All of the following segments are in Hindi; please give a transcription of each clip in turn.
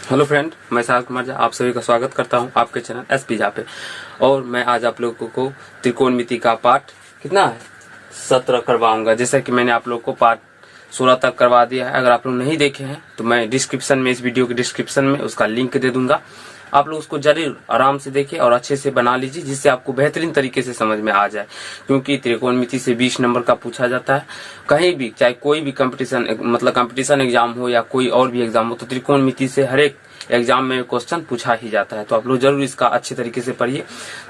हेलो फ्रेंड, मैं साहब कुमार झा आप सभी का स्वागत करता हूं आपके चैनल एसपी झा पे। और मैं आज आप लोगों को त्रिकोणमिति का पार्ट कितना है 17 करवाऊंगा। जैसा कि मैंने आप लोगों को पार्ट 16 तक करवा दिया है। अगर आप लोग नहीं देखे हैं तो मैं डिस्क्रिप्शन में, इस वीडियो के डिस्क्रिप्शन में उसका लिंक दे दूंगा। आप लोग उसको जरूर आराम से देखिए और अच्छे से बना लीजिए, जिससे आपको बेहतरीन तरीके से समझ में आ जाए। क्योंकि त्रिकोणमिति से 20 नंबर का पूछा जाता है कहीं भी, चाहे कोई भी कंपटीशन, मतलब कंपटीशन एग्जाम हो या कोई और भी एग्जाम हो, तो त्रिकोणमिति से हर एक एग्जाम में क्वेश्चन पूछा ही जाता है। तो आप लोग जरूर इसका अच्छे तरीके से पढ़िए,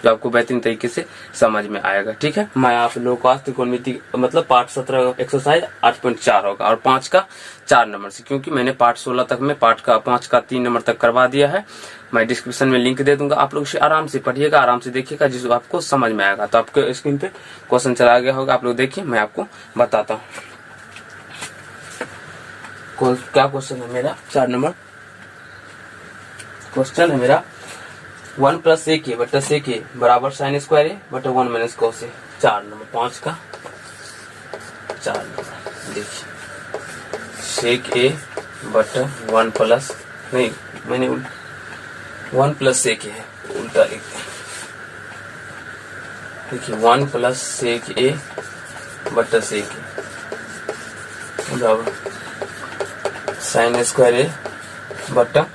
जो आपको बेहतरीन तरीके से समझ में आएगा। ठीक है, मैं आप लोगों को आज त्रिकोणमिति मतलब पार्ट 17 एक्सरसाइज 8.4 होगा और 5 का 4 नंबर से, क्योंकि मैंने पार्ट 16 तक में पार्ट का 5 का 3 नंबर तक करवा दिया है। मैं डिस्क्रिप्शन में लिंक दे दूंगा, आप लोग इसे आराम से पढ़िएगा, आराम से देखिएगा, जिसको आपको समझ में आएगा। तो आपके स्क्रीन पे क्वेश्चन चला गया होगा, आप लोग देखिए, मैं आपको बताता हूँ क्या क्वेश्चन है मेरा। 4 नंबर क्वेश्चन है मेरा 1 + sec a बटा sec a बराबर sin स्क्वायर ए बटा 1 - cos a। 4 नंबर 5 का 4 नंबर देखिए, sec a बटा 1 प्लस, नहीं मैंने 1 + sec a है, उल्टा लिख दिया। देखिए 1 + sec a बटा sec a बराबर sin स्क्वायर ए बटा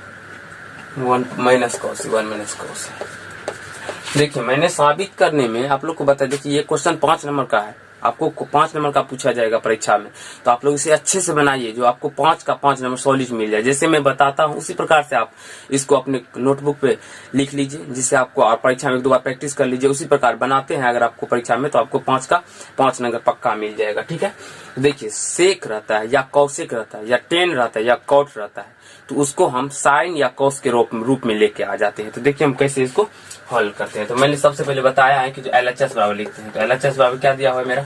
1 - cos a, 1 - cos a। देखिए मैंने साबित करने में आप लोग को बता, देखिए ये क्वेश्चन 5 नंबर का है, आपको 5 नंबर का पूछा जाएगा परीक्षा में। तो आप लोग इसे अच्छे से बनाइए, जो आपको 5 का 5 नंबर सॉलिड मिल जाए। जैसे मैं बताता हूँ उसी प्रकार से आप इसको अपने नोटबुक पे लिख लीजिए, जिससे आपको परीक्षा में 1-2 बार प्रैक्टिस कर लीजिए। उसी प्रकार बनाते हैं अगर आपको परीक्षा में, तो आपको 5 का 5 नंबर पक्का मिल जाएगा। ठीक है, देखिए सेक रहता है या कौशिक रहता है या टेन रहता है या कॉट रहता है, तो उसको हम साइन या कॉस के रूप में लेके आ जाते हैं। तो देखिए हम कैसे इसको हल करते हैं। तो मैंने सबसे पहले बताया है कि जो LHS बराबर लिखते हैं, तो LHS बराबर क्या दिया हुआ है मेरा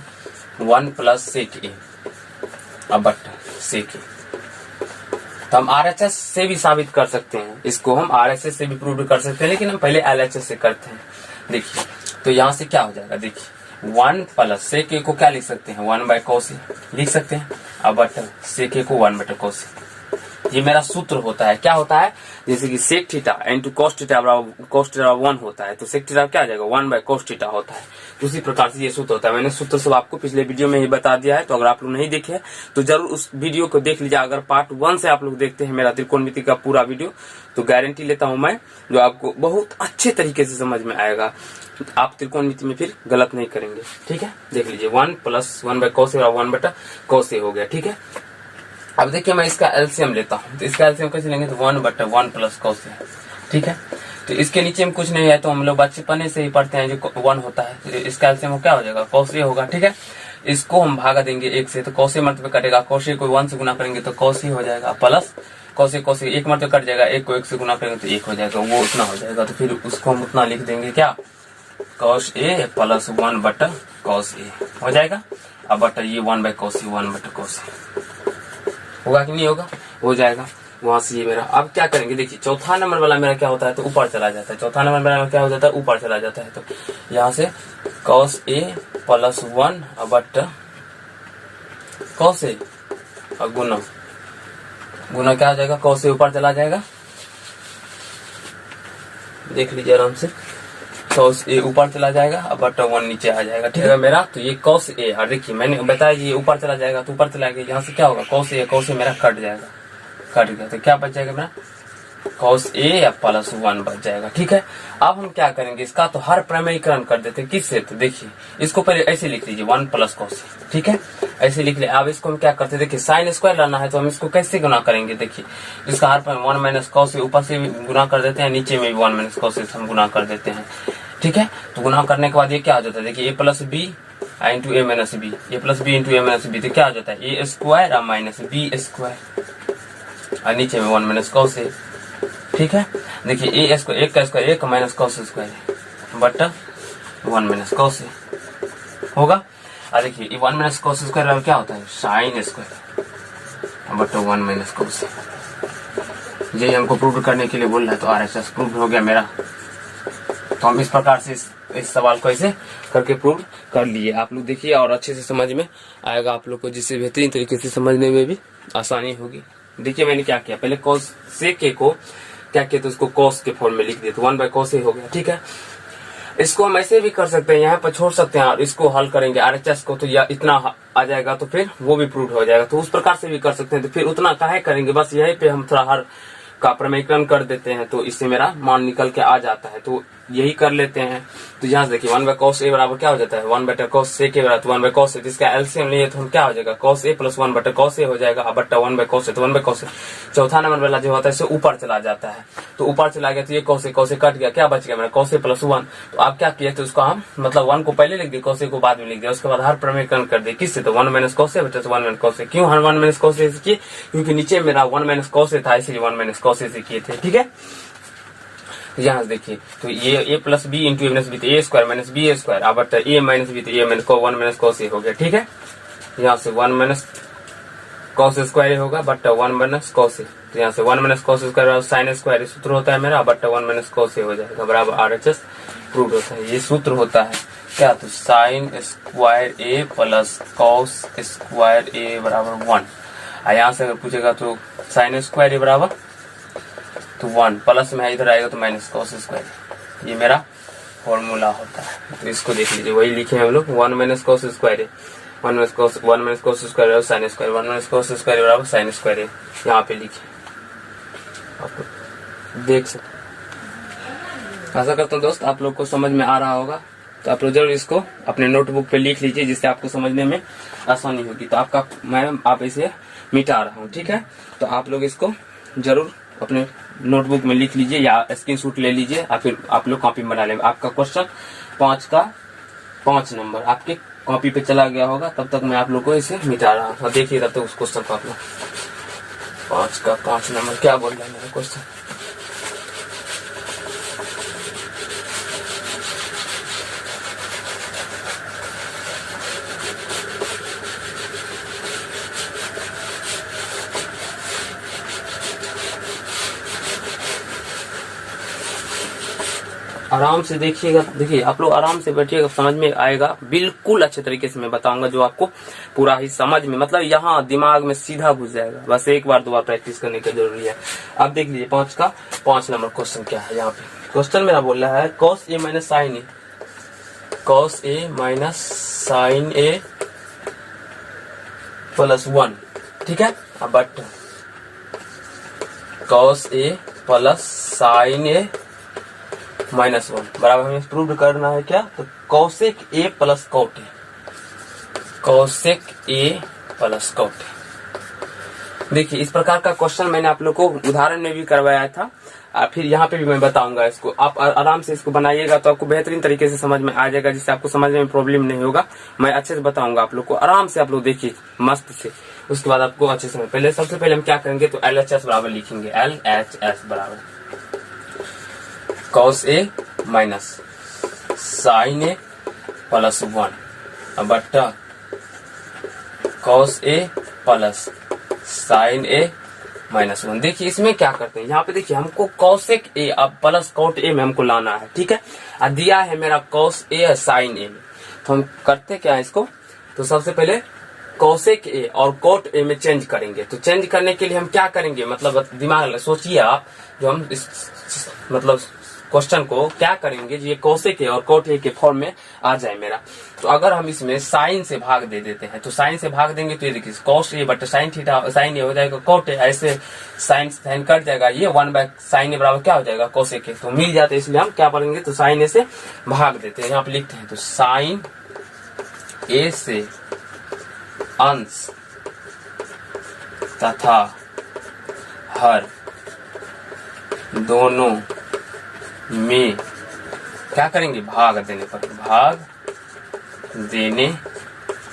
1 + sec a अब बटा sec a। तो हम RHS से भी साबित कर सकते हैं, इसको हम RHS से भी प्रूव कर सकते हैं, लेकिन हम पहले LHS से करते हैं। देखिए तो यहाँ से क्या हो जाएगा, देखिए 1 + sec a को क्या लिख सकते हैं 1/cos a लिख सकते हैं, अब बटा sec a को 1/cos a। ये मेरा सूत्र होता है, क्या होता है, जैसे कि sec थीटा * cos थीटा बराबर cos थीटा 1 होता है, तो sec थीटा क्या आ जाएगा 1/cos थीटा होता है। उसी प्रकार से ये सूत्र होता है। मैंने सूत्र सब आपको पिछले वीडियो में ही बता दिया है, तो अगर आप लोग नहीं देखे तो जरूर उस वीडियो को देख लीजिए। अगर पार्ट 1 से आप लोग देखते हैं मेरा त्रिकोणमिति का पूरा वीडियो, तो गारंटी लेता हूं मैं, जो आपको बहुत अच्छे तरीके से समझ में आएगा। आप त्रिकोणमिति में फिर गलत नहीं करेंगे। ठीक है, देख लीजिए 1 + 1/cos a 1/cos a हो गया। ठीक है, अब देखिए मैं इसका एलसीएम लेता हूँ, तो इसका एलसीएम कैसे लेंगे, तो 1/1 + cos a। ठीक है, तो इसके नीचे में कुछ नहीं है, तो हम लोग बचपने से ही पढ़ते हैं जो 1 होता है, तो इसका एलसीएम क्या हो जाएगा cos a होगा। ठीक है, इसको हम भागा देंगे 1 से, तो cos a मर्तबे कटेगा, cos a को 1 से गुना करेंगे तो cos a हो जाएगा, प्लस cos a 1 मर्तबे कट जाएगा, 1 को 1 से गुना करेंगे तो 1 हो जाएगा, वो उतना हो जाएगा। तो फिर उसको हम उतना लिख देंगे, क्या cos a + 1/cos a हो जाएगा। अब बटा ये 1/cos a 1/cos a होगा कि नहीं होगा, हो जाएगा। वहां से ये मेरा, अब क्या करेंगे, देखिए चौथा नंबर वाला मेरा क्या होता है, तो ऊपर चला जाता है। चौथा नंबर मेरा क्या हो जाता है, ऊपर चला जाता है। तो यहाँ से cos a + 1 बटा cos a और गुना क्या हो जाएगा, cos a ऊपर चला जाएगा, देख लीजिए आराम से, cos a ऊपर चला जाएगा, अब बटा 1 नीचे आ जाएगा। ठीक है मेरा, तो ये cos a, और देखिए मैंने बताया ये ऊपर चला जाएगा, तो ऊपर चला गया, यहाँ से क्या होगा cos a मेरा कट जाएगा, कट गया, तो क्या बच जाएगा मेरा cos a + 1 बच जाएगा। ठीक है, अब हम क्या करेंगे, इसका तो हर प्रमेयीकरण कर देते हैं, किससे, तो देखिए इसको पहले ऐसे लिख लीजिए 1 + cos a। ठीक है, ऐसे लिख ले। अब इसको हम क्या करते हैं, देखिए साइन स्क्वायर लाना है, तो हम इसको कैसे गुना करेंगे, देखिए इसका हर पर 1 - cos a ऊपर से भी गुना कर देते हैं, नीचे में भी 1 - cos a हम गुना कर देते हैं। ठीक है, तो गुना करने के बाद ये क्या हो जाता है, देखिए a + b * a - b, a + b * a - b, तो क्या हो जाता है a² - b² और नीचे में 1 - cos a। ठीक है, देखिए a² 1 का स्क्वायर 1 - cos स्क्वायर बटा 1 - cos a होगा। और देखिए ये 1 - cos स्क्वायर क्या होता है, sin स्क्वायर बटा 1 - cos a। यही हमको प्रूव करने के लिए बोल रहा है, तो RHS प्रूव हो गया मेरा। तो हम इस प्रकार से इस सवाल को ऐसे करके प्रूव कर लिए। आप लोग देखिए और अच्छे से समझ में आएगा आप लोग को, जिससे बेहतरीन तरीके से समझने में भी आसानी होगी। देखिए मैंने क्या किया, पहले cos sec a को क्या किया तो उसको cos के फॉर्म में लिख दिया, तो 1 बाय cos a हो गया। ठीक है, इसको हम ऐसे भी कर सकते हैं, यहाँ पर छोड़ सकते हैं और इसको हल करेंगे RHS को, तो या इतना आ जाएगा तो फिर वो भी प्रूव हो जाएगा। तो उस प्रकार से भी कर सकते हैं, तो फिर उतना काहे करेंगे, बस यहीं पे हम थोड़ा हर का प्रमेयकरण कर देते हैं, तो इससे मेरा मान निकल के आ जाता है। तो यही कर लेते हैं। तो यहाँ से देखिए 1 बाय cos a बराबर क्या हो जाता है, 1 बटा cos a के बराबर 1 बाय cos a, जिसका एलसीएम लिए तो हम क्या हो जाएगा cos a प्लस 1 बटा cos a हो जाएगा, बट्टा 1 बाय cos a, तो 1 बाय cos a। चौथा नंबर वाला जो होता है इसे ऊपर चला जाता है, तो ऊपर चला गया तो ये cos a कट गया, क्या बच गया मेरा cos a प्लस 1। तो आप क्या किए, तो उसको हम मतलब 1 को पहले लिख दिए, cos a को बाद में लिख दिया, उसके बाद हर प्रमेयकरण कर दिए, किससे, तो 1 माइनस cos a बटा 1 माइनस cos a। क्यों हर 1 माइनस cos a से किए, क्योंकि नीचे मेरा 1 माइनस cos a था, इसलिए 1 माइनस cos a से किए थे। ठीक है, यहाँ से देखिए तो ये a plus B into A minus B, तो A square minus B A square, अब बटा ए माइनस बी, तो A minus 1 minus cos a हो गया। ठीक है, यहाँ से 1 माइनस cos स्क्वायर होगा बट्टा 1 माइनस cos a, तो यहाँ से 1 minus cos square sine square सूत्र होता है मेरा, बट्टा 1 माइनस cos a हो जाएगा बराबर RHS प्रूव होता है। ये सूत्र होता है क्या, तो sine square a plus cos square a बराबर 1। यहाँ से अगर पूछेगा तो साइन स्क्वायर a बराबर तो 1 प्लस में इधर आएगा तो माइनस cos स्क्वायर, ये मेरा फॉर्मूला होता है। तो इसको देख लीजिए, वही लिखे हैं हम लोग 1 माइनस cos स्क्वायर है, 1 माइनस cos स्क्वायर बराबर sine square, 1 minus cos square बराबर साइन स्क्वायर है, यहाँ पे लिखे आप देख सकते। आशा करता हूँ दोस्त आप लोग को समझ में आ रहा होगा, तो आप लोग जरूर इसको अपने नोटबुक पे लिख लीजिए, जिससे आपको समझने में आसानी होगी। तो आपका मैं आप इसे मिटा रहा हूँ, ठीक है, तो आप लोग इसको जरूर अपने नोटबुक में लिख लीजिए या स्क्रीनशॉट ले लीजिए, और फिर आप लोग कॉपी में बना लेंगे। आपका क्वेश्चन 5 का 5 नंबर आपके कॉपी पे चला गया होगा, तब तक मैं आप लोग को इसे मिटा रहा हूँ। देखिए तब तक उस क्वेश्चन को आप लोग 5 का 5 नंबर क्या बोल रहा है मेरा क्वेश्चन। आराम से देखिएगा, देखिए आप लोग आराम से बैठिएगा, समझ में आएगा बिल्कुल अच्छे तरीके से मैं बताऊंगा, जो आपको पूरा ही समझ में मतलब यहाँ दिमाग में सीधा घुस जाएगा। बस एक बार 2 बार प्रैक्टिस करने की जरूरी है। अब देख लीजिए 5 का 5 नंबर क्वेश्चन क्या है। यहाँ पे क्वेश्चन मेरा बोल रहा है cos a minus sine A, cos a minus sine A plus 1। ठीक है, अब बट cos a plus sine A minus 1 बराबर हमें प्रूव करना है क्या, तो cosec a plus cot a, cosec a plus cot a। देखिए इस प्रकार का क्वेश्चन मैंने आप लोग को उदाहरण में भी करवाया था, फिर यहाँ पे भी मैं बताऊंगा। इसको आप आराम से इसको बनाइएगा तो आपको बेहतरीन तरीके से समझ में आ जाएगा, जिससे आपको समझने में प्रॉब्लम नहीं होगा। मैं अच्छे से बताऊंगा आप लोग को, आराम से आप लोग देखिए मस्त से, उसके बाद आपको अच्छे से। पहले सबसे पहले हम क्या करेंगे, तो LHS बराबर लिखेंगे, LHS बराबर cos a minus sine A plus 1 बट्टा cos a plus sine A minus 1। देखिए इसमें क्या करते हैं, यहाँ पे देखिए हमको cosec a अब प्लस cot a में हमको लाना है। ठीक है, और दिया है मेरा cos a साइन a में, तो हम करते क्या है इसको, तो सबसे पहले cosec a और cot a में चेंज करेंगे। तो चेंज करने के लिए हम क्या करेंगे, मतलब दिमाग सोचिए आप, जो हम इस मतलब क्वेश्चन को क्या करेंगे, ये cosec a और cot a के फॉर्म में आ जाए मेरा। तो अगर हम इसमें साइन से भाग दे देते हैं, तो साइन से भाग देंगे तो ये देखिए cos a बट साइन थीटा, साइन a हो जाएगा cot a, ऐसे साइन साइन कट जाएगा, ये 1 बाय साइन a बराबर क्या हो जाएगा cosec a, तो मिल जाता है। इसलिए हम क्या करेंगे, तो साइन a से भाग देते हैं। यहाँ पे लिखते हैं तो साइन a से अंश तथा हर दोनों में क्या करेंगे, भाग देने पर, भाग देने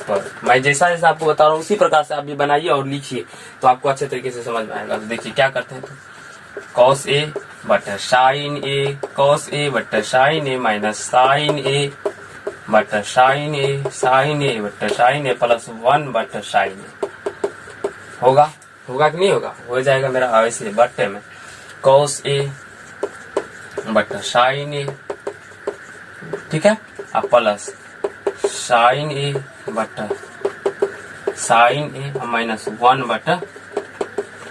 पर। मैं जैसा जैसा आपको बता रहा हूँ उसी प्रकार से आप भी बनाइए और लिखिए, तो आपको अच्छे तरीके से समझ में आएगा। तो देखिए क्या करते हैं, तो cos a बटा साइन a, cos a बटा sine a minus sine a बटा साइन a, साइन a बटा साइन a प्लस 1 बटा साइन a। होगा कि नहीं होगा, हो जाएगा मेरा ऐसे बट्टे में cos a बटा साइन ए, ठीक है, अब प्लस साइन ए बटा साइन ए माइनस 1 बटा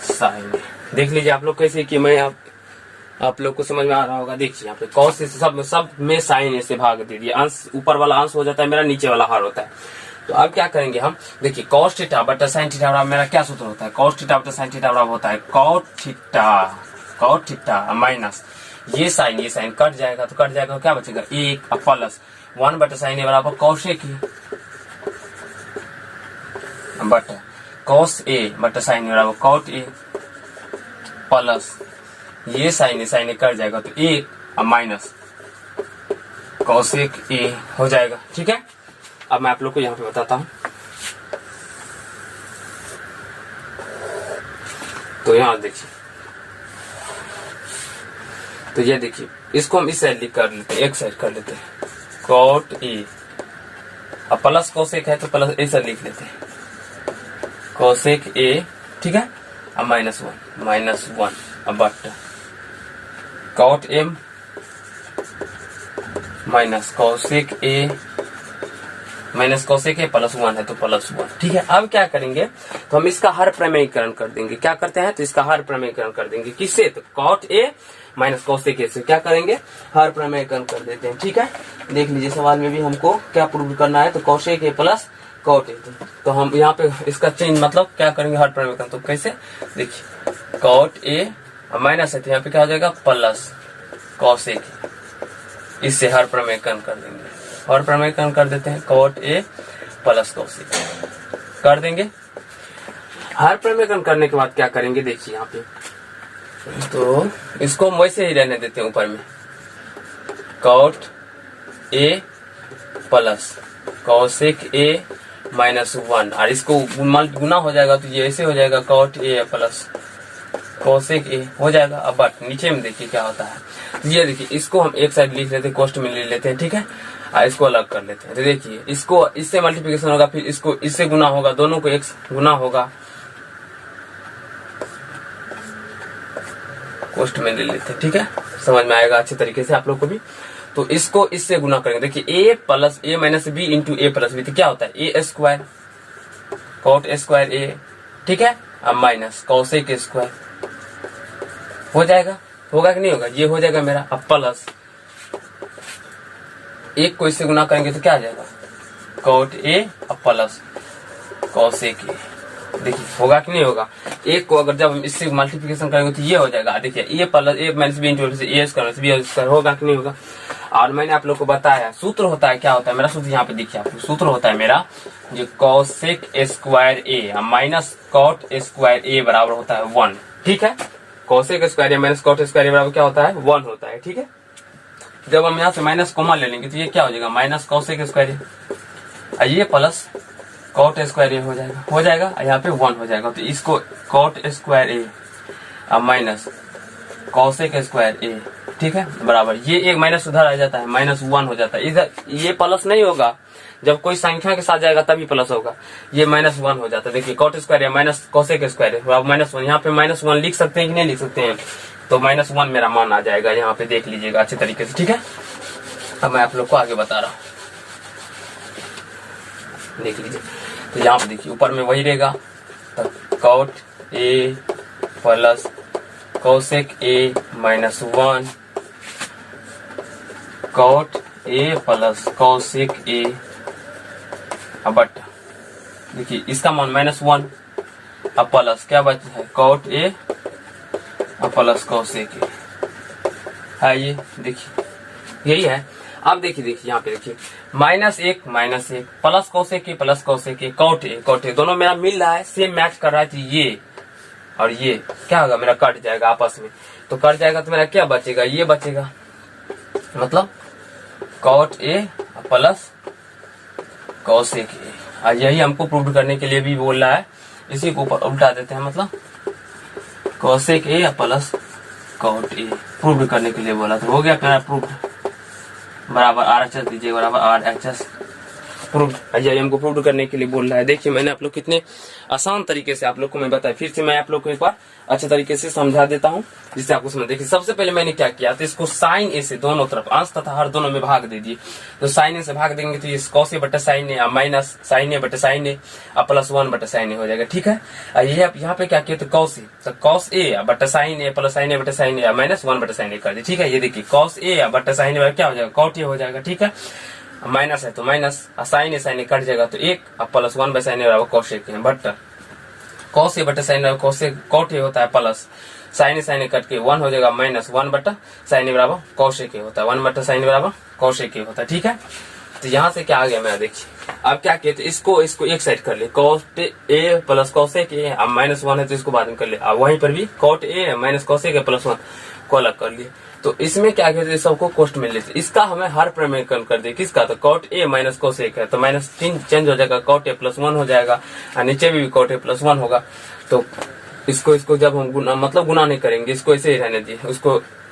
साइन ए। देख लीजिए आप लोग कैसे कि मैं आप लोग को समझ में आ रहा होगा। देखिए यहाँ पे कॉस से सब में साइन ए से भाग दे दिए, अंश ऊपर वाला अंश हो जाता है मेरा, नीचे वाला हर होता है। तो अब क्या करेंगे हम, देखिए कॉस थीटा बटा साइन थीटा बराबर मेरा क्या सूत्र होता है, कॉस थीटा बटा साइन थीटा बराबर होता है कॉट थीटा माइनस ये साइन कट जाएगा, तो कट जाएगा क्या बचेगा एक प्लस 1 बटा साइन ए बराबर कॉसेक ए बटा कॉस ए बटा साइन ए बराबर कॉट ए प्लस ये साइन ए कट जाएगा तो एक माइनस कॉसेक ए हो जाएगा। ठीक है, अब मैं आप लोग को यहाँ पे बताता हूं। तो यहाँ देखिए, तो ये देखिए इसको हम इस साइड कर लेते हैं, एक साइड कर लेते हैं कॉट ए, अब प्लस कॉसेक है तो प्लस ए साइड लिख लेते हैं कॉसेक ए। ठीक है, अब माइनस वन अब बट cot M minus cosec A minus cosec A plus 1 है तो प्लस 1। ठीक है, अब क्या करेंगे, तो हम इसका हर प्रमेयीकरण कर देंगे। क्या करते हैं, तो इसका हर प्रमेयीकरण कर देंगे किससे, तो cot A minus cosec A से क्या करेंगे, हर प्रमेयीकरण कर देते हैं। ठीक है, देख लीजिए सवाल में भी हमको क्या प्रूव करना है, तो cosec A plus cot A. तो हम यहाँ पे इसका चेंज मतलब क्या करेंगे, हर प्रमेयीकरण। तो कैसे, देखिए कॉट ए माइनस है तो यहाँ पे क्या हो जाएगा प्लस कॉसेक, इससे हर प्रमेयीकरण कर देंगे, और प्रमेयीकरण कर देते हैं कॉट ए प्लस कॉसेक कर देंगे। हर प्रमेयीकरण करने के बाद क्या करेंगे, देखिए यहाँ पे, तो इसको हम वैसे ही रहने देते हैं ऊपर में cot A plus cosec A minus 1, और इसको गुना हो जाएगा तो ये ऐसे हो जाएगा cot A plus cosec A हो जाएगा। अब बट नीचे में देखिए क्या होता है, ये देखिए इसको हम एक साइड लिख लेते हैं, कोष्ठ में ले लेते हैं। ठीक है, इसको अलग कर लेते हैं। तो देखिए इसको इससे मल्टीप्लिकेशन होगा, फिर इसको इससे गुना होगा, दोनों को एक गुना होगा, कोष्ठ में ले लेते हैं। ठीक है, समझ में आएगा अच्छे तरीके से आप लोग को भी। तो इसको इससे गुना करेंगे, देखिए a plus A minus B into A plus B, तो क्या होता है A square cot square A. ठीक है, अब माइनस कॉसेक स्क्वायर हो जाएगा, होगा कि नहीं होगा, ये हो जाएगा मेरा। अब प्लस एक को इससे गुना करेंगे तो क्या आ जाएगा कॉट ए अब प्लस कॉसेक ए। देखिए होगा कि नहीं होगा, एक को अगर जब हम इससे मल्टीप्लिकेशन करेंगे तो ये हो जाएगा, देखिए ए plus A minus B into A square B square, होगा कि नहीं होगा। और मैंने आप लोग को बताया सूत्र होता है, क्या होता है मेरा सूत्र, यहाँ पे देखिए आपको सूत्र होता है मेरा जो कॉसेक स्क्वायर ए माइनस कॉट स्क्वायर ए बराबर होता है 1। ठीक है, कॉसेक स्क्वायर ए माइनस कॉट स्क्वायर ए बराबर क्या होता है 1 होता है। ठीक है, जब हम यहाँ से माइनस कॉमन ले लेंगे तो ये क्या हो जाएगा माइनस कॉसेक स्क्वायर ए, ये प्लस कॉट स्क्वायर ए हो जाएगा यहाँ पे 1 हो जाएगा। तो इसको cot square A minus cosec square A, ठीक है, बराबर ये एक माइनस उधर आ जाता है माइनस 1 हो जाता है। इधर ये प्लस नहीं होगा, जब कोई संख्या के साथ जाएगा तभी प्लस होगा, ये माइनस 1 हो जाता है। देखिए कॉट स्क्वायर ए माइनस कॉसेक स्क्वायर ए माइनस 1, यहाँ पे माइनस 1 लिख सकते हैं कि नहीं लिख सकते हैं, तो माइनस 1 मेरा मान आ जाएगा यहाँ पे, देख लीजिएगा अच्छे तरीके से। ठीक है, अब मैं आप लोग को आगे बता रहा हूँ, देख लीजिए। तो यहाँ पे देखिए ऊपर में वही रहेगा, तो cot A plus cosec A minus 1 cot A plus cosec A, अब बट देखिए इसका मान माइनस 1, अब प्लस क्या बचा है कॉट ए अब प्लस कॉसेक ए है, ये देखिए यही है। अब देखिए यहाँ पे देखिए माइनस एक plus cosec A cot A दोनों मेरा मिल रहा है, सेम मैच कर रहा है, तो ये और ये क्या होगा मेरा कट जाएगा आपस में, तो कट जाएगा तो मेरा क्या बचेगा, ये बचेगा, मतलब cot A plus cosec A. और यही हमको प्रूव करने के लिए भी बोल रहा है, इसी को ऊपर उल्टा देते हैं, मतलब cosec A plus cot A prove करने के लिए बोला, तो हो गया मेरा प्रूफ। बराबर आर एच एस दीजिए, बराबर आर एच एस प्रूव, ये हमको प्रूव करने के लिए बोल रहा है। देखिए मैंने आप लोग कितने आसान तरीके से आप लोग को मैं बताया, फिर से मैं आप लोग को एक बार अच्छे तरीके से समझा देता हूँ जिससे आपको समझ। देखिए सबसे पहले मैंने क्या किया, तो इसको साइन ए से दोनों तरफ अंश तथा हर दोनों में भाग दे दिए। तो साइन ए से भाग देंगे तो ये कॉस ए बटा साइन ए माइनस साइन ए बटा साइन ए प्लस 1 बटा साइन ए हो जाएगा। ठीक है, ये आप यहाँ पे क्या किया, तो कॉस ए बटा साइन ए प्लस साइन ए बटा साइन ए माइनस 1 बटा साइन ए कर दिए। ठीक है, ये देखिए कॉस ए बटा साइन ए क्या हो जाएगा, कॉट ए हो जाएगा। ठीक है, माइनस है तो माइनस, साइन ए कट जाएगा तो 1 प्लस 1 बाय साइन ए बराबर कॉस ए के, बट कॉस ए बटा साइन ए कॉट ए होता है प्लस साइन ए कट के 1 हो जाएगा माइनस 1 बटा साइन ए बराबर कॉस ए के होता है, 1 बटा साइन ए बराबर कॉस ए के होता है। ठीक है, तो यहाँ से क्या आ गया मेरा, देखिए अब क्या किए, तो इसको एक साइड कर ले, cot A plus cos A के, अब माइनस 1 है तो इसको बाद में कर ले, अब वहीं पर भी cot A minus cos A के प्लस 1 को अलग कर लिए। तो इसमें क्या किया, सबको कोष्ट में लेते, इसका हमें हर प्रमेयकरण कर दिए, किसका, तो cot A minus cos A है तो माइनस 3 चेंज हो जाएगा, कॉट ए प्लस 1 हो जाएगा, और नीचे भी कॉट ए प्लस 1 होगा। तो इसको जब हम गुना नहीं करेंगे, इसको ऐसे ही रहने दिए,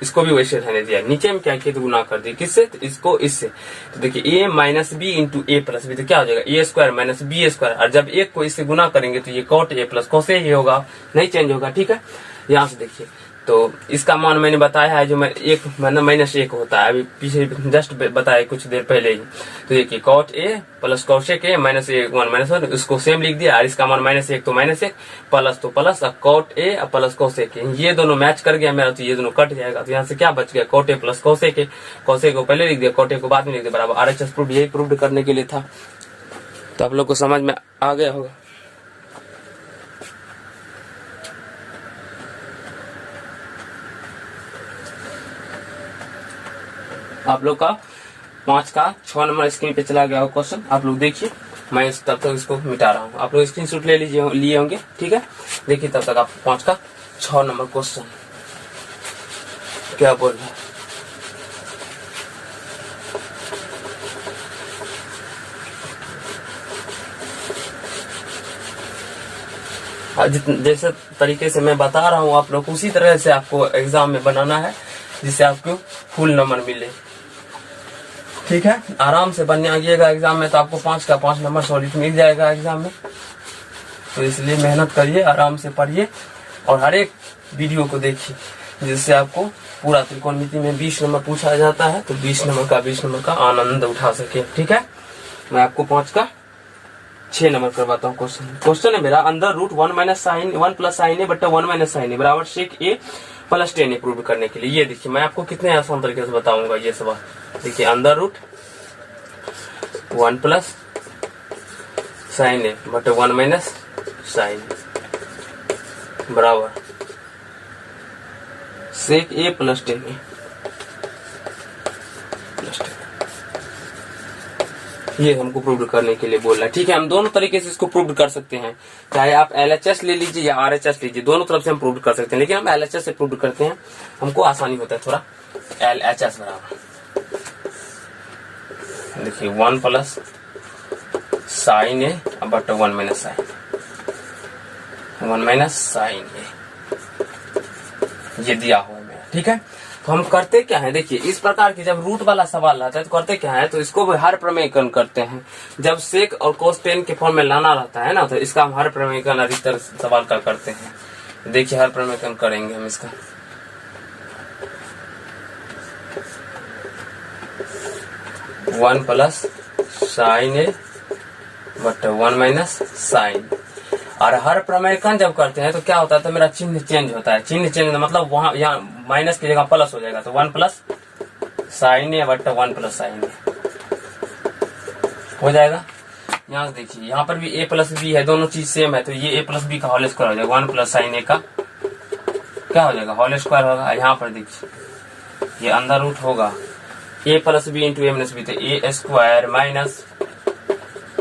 इसको भी वैसे रहने दिया। नीचे में क्या किया, तो गुना कर दिए, किससे, तो इसको इससे। तो देखिए ए minus B into A plus B, तो क्या हो जाएगा, ए स्क्वायर माइनस बी स्क्वायर, और जब एक को इससे गुना करेंगे तो ये कॉट ए प्लस कॉस ए ही होगा, नहीं चेंज होगा। ठीक है, यहाँ से देखिए, तो इसका मान मैंने बताया है, जो मैं एक माइनस 1 होता है, अभी पीछे जस्ट बताया कुछ देर पहले ही। तो देखिए cot A plus cos A के माइनस 1 माइनस 1, इसको सेम लिख दिया, और इसका मान माइनस 1 तो माइनस 1 प्लस तो plus, cot A plus cos A के, ये दोनों मैच कर गया मेरा, तो ये दोनों कट जाएगा। तो यहाँ से क्या बच गया, cot A plus cos A के, कॉस ए को पहले लिख दिया, कॉट ए को बाद में लिख दिया, बराबर RHS प्रूफ, यही प्रूफ करने के लिए था। तो आप लोग को समझ में आ गया होगा। आप लोग का 5 का 6 नंबर स्क्रीन पे चला गया हो क्वेश्चन, आप लोग देखिए, मैं तब तक इसको मिटा रहा हूँ, आप लोग स्क्रीनशॉट ले लिए होंगे। ठीक है, देखिए तब तक आपको 5 का 6 नंबर क्वेश्चन क्या बोल रहा है। जैसे तरीके से मैं बता रहा हूँ आप लोग, उसी तरह से आपको एग्जाम में बनाना है, जिससे आपको फुल नंबर मिले। ठीक है, आराम से बनने आइएगा एग्जाम में, तो आपको 5 का 5 नंबर सॉलिड मिल जाएगा एग्जाम में। तो इसलिए मेहनत करिए, आराम से पढ़िए, और हर एक वीडियो को देखिए, जिससे आपको पूरा त्रिकोणमिति में 20 नंबर पूछा जाता है, तो 20 नंबर का आनंद उठा सके। ठीक है, मैं आपको 5 का 6 नंबर करवाता हूँ क्वेश्चन है मेरा, under root 1 minus sine 1 plus sine A बट्टा 1 माइनस साइन ए बराबर सेक ए प्लस 10 प्रूव करने के लिए। ये देखिए मैं आपको कितने आसान तरीके से बताऊंगा ये सवाल। देखिए अंडर रूट 1 प्लस साइन ए बटे 1 माइनस साइन बराबर सेक ए प्लस 10 प्लस 10, ये हमको प्रूव करने के लिए बोल रहा है। ठीक है, हम दोनों तरीके से इसको प्रूव कर सकते हैं, चाहे आप LHS ले लीजिए या RHS लीजिए, दोनों तरफ से हम प्रूव कर सकते हैं, लेकिन हम LHS से प्रूव करते हैं, हमको आसानी होता है थोड़ा। LHS बराबर देखिए 1 प्लस साइन ए बट 1 minus sine 1 minus sine A, ये दिया हुआ है मेरा। ठीक है, तो हम करते क्या है, देखिए इस प्रकार की जब रूट वाला सवाल रहता है तो करते क्या है, तो इसको भी हर प्रमेयकरण करते हैं। जब सेक और कोस 10 के फॉर्म में लाना रहता है ना, तो इसका हम हर प्रमेयकरण अधिकतर सवाल का करते हैं। देखिए हर प्रमेयकरण करेंगे हम इसका। वन प्लस साइन ए बट 1 माइनस साइन, और हर प्रमेयकरण जब करते हैं तो क्या होता है, तो मेरा चिन्ह चेंज होता है। चिन्ह चेंज मतलब वहां यहाँ माइनस की जगह प्लस हो जाएगा, तो 1 प्लस साइन ए बट 1 प्लस साइन ए हो जाएगा। यहाँ से देखिए यहाँ पर भी a प्लस बी है, दोनों चीज सेम है, तो ये a प्लस बी का होल स्क्वायर हो जाएगा, 1 प्लस साइन ए का क्या हो जाएगा, होल स्क्वायर होगा। यहाँ पर देखिए ये अंदर रूट होगा a plus B into A minus B, तो A square minus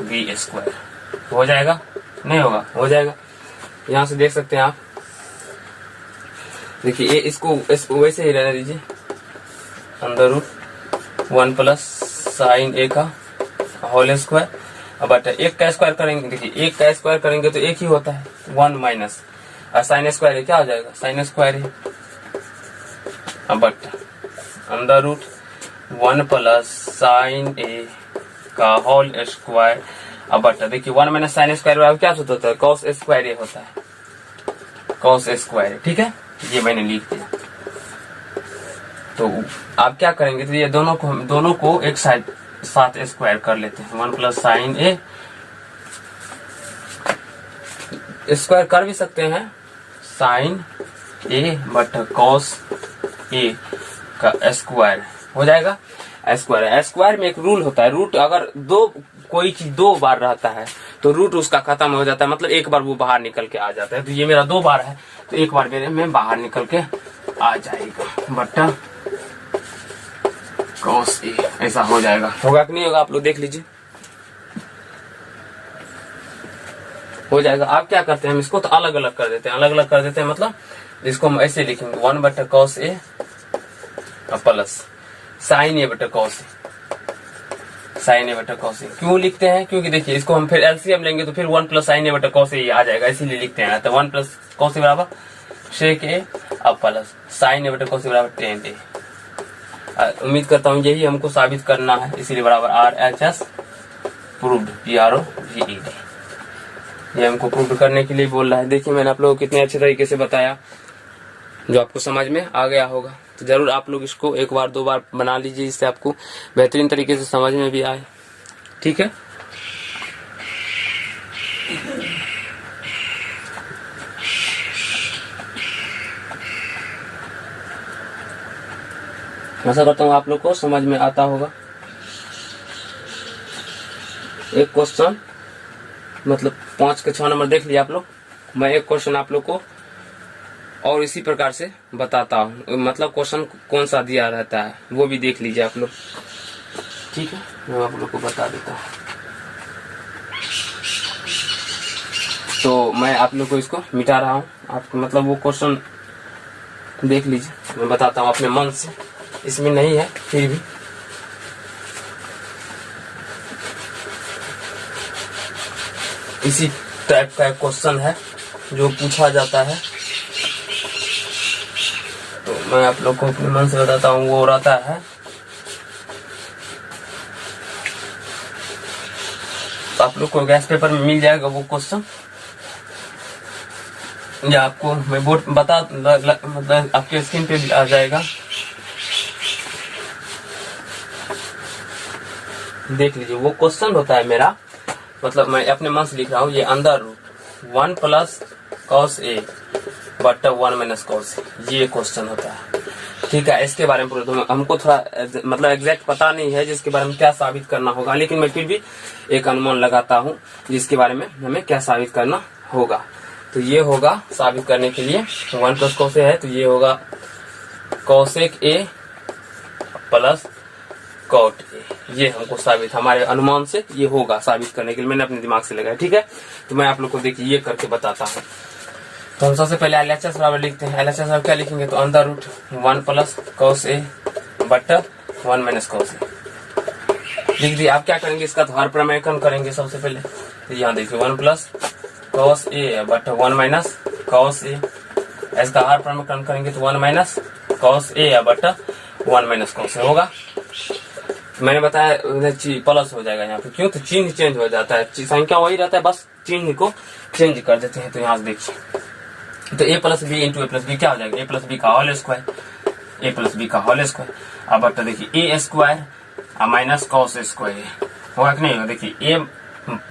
B square हो जाएगा, नहीं होगा, हो जाएगा। यहाँ से देख सकते हैं आप, देखिए इसको वैसे ही रहने दीजिए, अंदर रूट 1 प्लस साइन ए का होल स्क्वायर, बट एक का स्क्वायर करेंगे, देखिए एक का स्क्वायर करेंगे तो एक ही होता है 1 माइनस, और साइन स्क्वायर क्या हो जाएगा, साइन स्क्वायर ही, बट अंदर रूट 1 प्लस साइन ए का होल स्क्वायर अब बटा देखिए 1 माइनस साइन स्क्वायर बराबर क्या सूत्र होता है, कॉस स्क्वायर ए होता है, कॉस स्क्वायर। ठीक है, ये मैंने लिख दिया। तो आप क्या करेंगे, तो ये दोनों को एक साइड साथ स्क्वायर कर लेते हैं। 1 प्लस साइन ए स्क्वायर कर भी सकते हैं, sign A but cos A का स्क्वायर हो जाएगा। स्क्वायर में एक रूल होता है, रूट अगर कोई चीज 2 बार रहता है तो रूट उसका खत्म हो जाता है, मतलब एक बार वो बाहर निकल के आ जाता है। तो ये मेरा 2 बार है, तो एक बार मेरे में बाहर निकल के आ जाएगा बट्टा कॉस ए, ऐसा हो जाएगा। होगा कि नहीं होगा, आप लोग देख लीजिए, हो जाएगा। आप क्या करते हैं, हम इसको तो अलग अलग कर देते हैं, मतलब इसको हम ऐसे लिखेंगे 1 बटा कॉस ए प्लस साइन ए बटा कॉस ए, साइन ए बटा कॉस ए। क्यों लिखते हैं, क्योंकि देखिए इसको हम फिर एलसीएम लेंगे तो फिर 1 प्लस साइन ए बटा कॉस ए आ जाएगा, इसीलिए लिखते हैं। तो 1 प्लस कॉस ए बराबर सेक ए अब प्लस साइन ए बटा कॉस ए बराबर टेन ए। उम्मीद करता हूँ यही हमको साबित करना है, इसीलिए बराबर R H S proved, PROVED। ये हमको प्रूव करने के लिए बोल रहा है। देखिए मैंने आप लोगों को कितने अच्छे तरीके से बताया, जो आपको समझ में आ गया होगा। तो जरूर आप लोग इसको 1 बार 2 बार बना लीजिए, जिससे आपको बेहतरीन तरीके से समझ में भी आए। ठीक है, आशा करता हूँ आप लोग को समझ में आता होगा। एक क्वेश्चन मतलब 5 के 6 नंबर देख लिया आप लोग। मैं एक क्वेश्चन आप लोग को और इसी प्रकार से बताता हूँ, मतलब क्वेश्चन कौन सा दिया रहता है वो भी देख लीजिए आप लोग। ठीक है, मैं आप लोग को बता देता हूँ। तो मैं आप लोग को इसको मिटा रहा हूँ, आप मतलब वो क्वेश्चन देख लीजिए, मैं बताता हूँ अपने मन से, इसमें नहीं है फिर भी। इसी टाइप का एक क्वेश्चन है जो पूछा जाता है, तो मैं आप लोग को अपने मन से बताता हूँ। वो रहता है, तो आप लोग को गैस पेपर में मिल जाएगा वो क्वेश्चन, या आपको मैं बोर्ड बता मतलब आपके स्क्रीन पे भी आ जाएगा, देख लीजिए। वो क्वेश्चन होता है मेरा, मतलब मैं अपने मन से लिख रहा हूँ, ये अंदर रूट 1 प्लस कॉस ए बट्टा 1 माइनस कॉस ए, ये क्वेश्चन होता है। ठीक है, इसके बारे में हमको थोड़ा मतलब एग्जैक्ट पता नहीं है जिसके बारे में क्या साबित करना होगा, लेकिन मैं फिर भी एक अनुमान लगाता हूँ जिसके बारे में हमें क्या साबित करना होगा। तो ये होगा साबित करने के लिए 1 प्लस कॉस ए है, तो ये होगा cosec A plus cot A, ये हमको साबित हमारे अनुमान से ये होगा साबित करने के लिए, मैंने अपने दिमाग से लगाया। ठीक है, तो मैं आप लोग को देखिए ये करके बताता हूँ। तो हम सबसे पहले LHS बराबर लिखते हैं। LHS बराबर क्या लिखेंगे, तो अंदर रूट 1 प्लस कॉस ए बट्टा 1 माइनस कॉस ए लिख दिया। आप क्या करेंगे, इसका हर प्रमेयकरण करेंगे सबसे पहले। तो यहाँ देखिए 1 प्लस कॉस ए बट्टा 1 माइनस कॉस ए, इसका हर प्रमेयकरण करेंगे तो 1 माइनस कॉस ए बट्टा 1 माइनस कॉस ए होगा। मैंने बताया प्लस हो जाएगा यहाँ पे, क्यों, तो चिन्ह चेंज हो जाता है, संख्या वही रहता है, बस चिन्ह को चेंज कर देते हैं। तो यहाँ से देखिए, तो a plus B into A plus B क्या हो जाएगा, a प्लस बी का whole square, a plus B का होल स्क्वायर। अब बटा देखिए a square minus cos square होगा कि नहीं होगा। देखिए a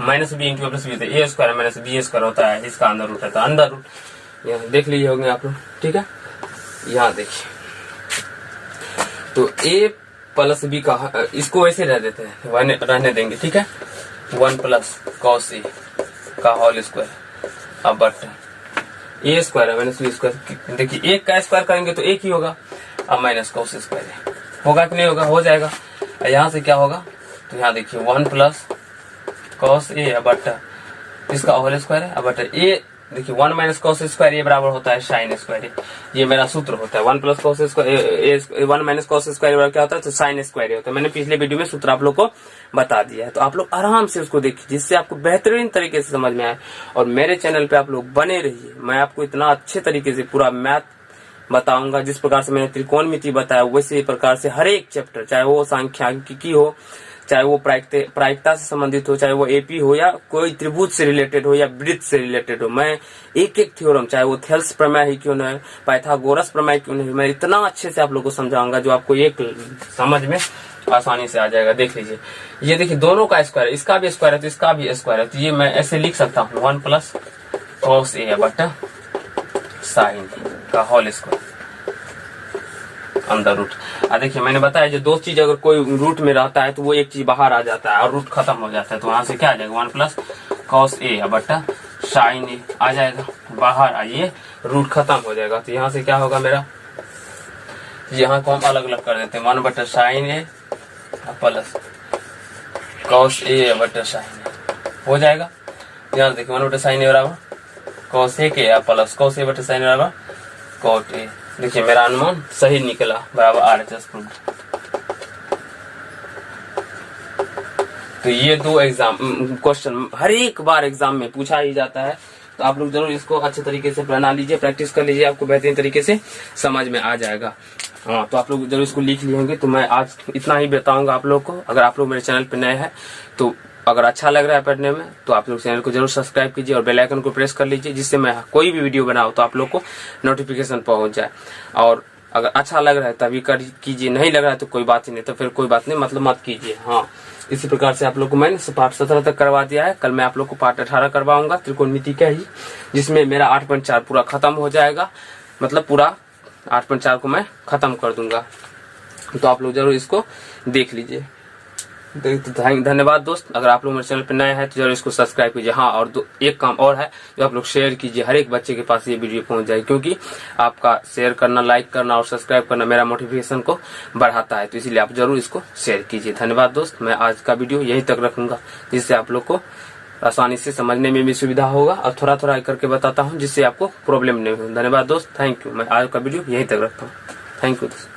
minus B into A plus B होता है, a square minus B square होता है, इसका अंदर रूट रहता है, अंदर रूट यहाँ देख लीजिए होंगे आप लोग। ठीक है, यहाँ देखिए, तो a प्लस बी का इसको ऐसे रह देते हैं, रहने देंगे। ठीक है, 1 प्लस कॉस ए का होल स्क्वायर अब बट ए स्क्वायर है माइनस बी स्क्वायर। देखिए एक का स्क्वायर करेंगे तो एक ही होगा, अब माइनस कॉस स्क्वायर होगा कि नहीं होगा, हो जाएगा। यहाँ से क्या होगा, तो यहाँ देखिए 1 प्लस कॉस ए बट इसका होल स्क्वायर है, अब बट ए देखिए 1 माइनस कॉस स्क्वायर ये बराबर होता है साइन स्क्वायर, ये मेरा सूत्र होता है। 1 plus cos square 1 minus cos square बराबर क्या होता है, तो साइन स्क्वायर होता है। मैंने पिछले वीडियो में सूत्र आप लोग को बता दिया है, तो आप लोग आराम से उसको देखिए जिससे आपको बेहतरीन तरीके से समझ में आए। और मेरे चैनल पे आप लोग बने रहिए, मैं आपको इतना अच्छे तरीके से पूरा मैथ बताऊंगा, जिस प्रकार से मैंने त्रिकोणमिति बताया वैसे प्रकार से हर एक चैप्टर, चाहे वो सांख्यिकी हो, चाहे वो प्रायिकता से संबंधित हो, चाहे वो एपी हो या कोई त्रिभुज से रिलेटेड हो या वृत्त से रिलेटेड हो, मैं एक एक थ्योरम, चाहे वो थेल्स प्रमेय ही क्यों न है, पाइथागोरस प्रमेय क्यों नहीं, मैं इतना अच्छे से आप लोगों को समझाऊंगा जो आपको एक समझ में आसानी से आ जाएगा। देख लीजिए, ये देखिए दोनों का स्क्वायर, इसका भी स्क्वायर है तो इसका भी स्क्वायर है, तो ये मैं ऐसे लिख सकता हूँ 1 प्लस कॉस ए बटा साइन का होल स्क्वायर अंदर रूट। देखिए मैंने बताया जो दो चीज अगर कोई रूट में रहता है तो वो एक चीज बाहर आ जाता है और रूट खत्म हो जाता है, तो वहां से क्या आ जाएगा 1 प्लस कॉस ए बटा साइन ए आ जाएगा, बाहर आइए रूट खत्म हो जाएगा। तो यहाँ से क्या होगा मेरा, यहाँ को हम अलग अलग कर देते हैं, 1 बटा साइन ए प्लस कॉस ए बटा साइन ए हो जाएगा। यहाँ देखिए 1 बटा साइन ए बराबर कॉस ए के प्लस कॉस ए बटा साइन ए बराबर कॉट ए। देखिए मेरा अनुमान सही निकला, बराबर RHS प्रूफ। तो ये दो एग्जाम क्वेश्चन हर एक बार एग्जाम में पूछा ही जाता है, तो आप लोग जरूर इसको अच्छे तरीके से बना लीजिए, प्रैक्टिस कर लीजिए, आपको बेहतरीन तरीके से समझ में आ जाएगा। हाँ, तो आप लोग जरूर इसको लिख लिए होंगे। तो मैं आज इतना ही बताऊंगा आप लोग को। अगर आप लोग मेरे चैनल पर नए हैं तो अगर अच्छा लग रहा है पढ़ने में तो आप लोग चैनल को जरूर सब्सक्राइब कीजिए और बेल आइकन को प्रेस कर लीजिए, जिससे मैं कोई भी वीडियो बनाऊं तो आप लोग को नोटिफिकेशन पहुंच जाए। और अगर अच्छा लग रहा है तभी कर कीजिए, नहीं लग रहा है तो कोई बात ही नहीं, तो फिर कोई बात नहीं, मतलब मत कीजिए। हाँ, इसी प्रकार से आप लोग को मैंने पार्ट 17 तक करवा दिया है। कल मैं आप लोग को पार्ट 18 करवाऊंगा त्रिकोणमिति का ही, जिसमें मेरा 8.4 पूरा खत्म हो जाएगा, मतलब पूरा 8.4 को मैं खत्म कर दूंगा। तो आप लोग जरूर इसको देख लीजिए। धन्यवाद दोस्त। अगर आप लोग मेरे चैनल पर नए हैं तो जरूर इसको सब्सक्राइब कीजिए। हाँ, और एक काम और है जो आप लोग शेयर कीजिए, हर एक बच्चे के पास ये वीडियो पहुंच जाए, क्योंकि आपका शेयर करना, लाइक करना और सब्सक्राइब करना मेरा मोटिवेशन को बढ़ाता है, तो इसीलिए आप जरूर इसको शेयर कीजिए। धन्यवाद दोस्त। मैं आज का वीडियो यहीं तक रखूंगा, जिससे आप लोग को आसानी से समझने में भी सुविधा होगा, और थोड़ा थोड़ा करके बताता हूँ जिससे आपको प्रॉब्लम नहीं हो। धन्यवाद दोस्त, थैंक यू। मैं आज का वीडियो यहीं तक रखता हूँ। थैंक यू दोस्त।